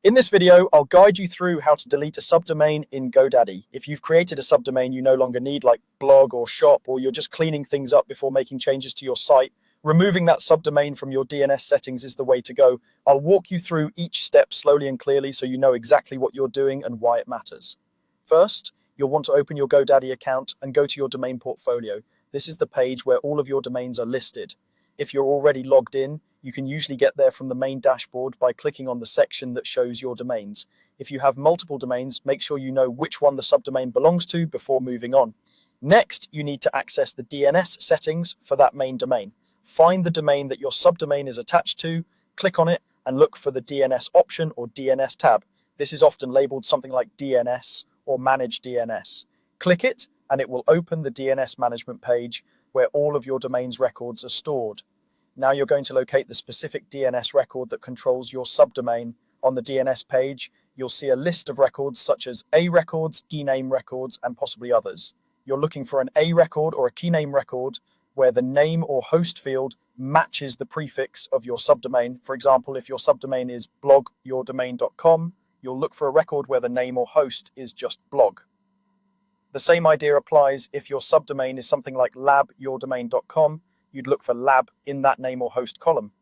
In this video, I'll guide you through how to delete a subdomain in GoDaddy. If you've created a subdomain you no longer need, like blog or shop, or you're just cleaning things up before making changes to your site, removing that subdomain from your DNS settings is the way to go. I'll walk you through each step slowly and clearly so you know exactly what you're doing and why it matters. First, you'll want to open your GoDaddy account and go to your domain portfolio. This is the page where all of your domains are listed. If you're already logged in, you can usually get there from the main dashboard by clicking on the section that shows your domains. If you have multiple domains, make sure you know which one the subdomain belongs to before moving on. Next, you need to access the DNS settings for that main domain. Find the domain that your subdomain is attached to, click on it, and look for the DNS option or DNS tab. This is often labeled something like DNS or Manage DNS. Click it, and it will open the DNS management page where all of your domain's records are stored. Now you're going to locate the specific DNS record that controls your subdomain. On the DNS page, you'll see a list of records such as A records, keyname records, and possibly others. You're looking for an A record or a keyname record where the name or host field matches the prefix of your subdomain. For example, if your subdomain is blogyourdomain.com, you'll look for a record where the name or host is just blog. The same idea applies if your subdomain is something like labyourdomain.com. You'd look for lab in that name or host column.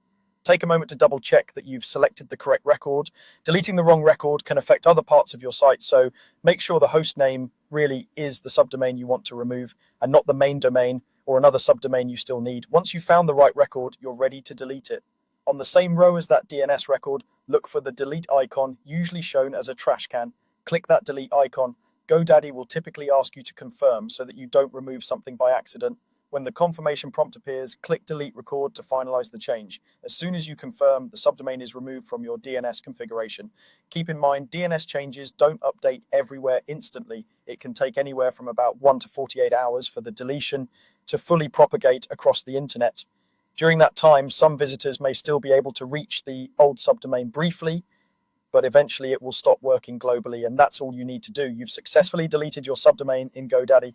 Take a moment to double check that you've selected the correct record. Deleting the wrong record can affect other parts of your site, so make sure the host name really is the subdomain you want to remove and not the main domain or another subdomain you still need. Once you've found the right record, you're ready to delete it. On the same row as that DNS record, look for the delete icon, usually shown as a trash can. Click that delete icon. GoDaddy will typically ask you to confirm so that you don't remove something by accident. When the confirmation prompt appears, click Delete Record to finalize the change. As soon as you confirm, the subdomain is removed from your DNS configuration. Keep in mind, DNS changes don't update everywhere instantly. It can take anywhere from about 1 to 48 hours for the deletion to fully propagate across the internet. During that time, some visitors may still be able to reach the old subdomain briefly, but eventually it will stop working globally, and that's all you need to do. You've successfully deleted your subdomain in GoDaddy.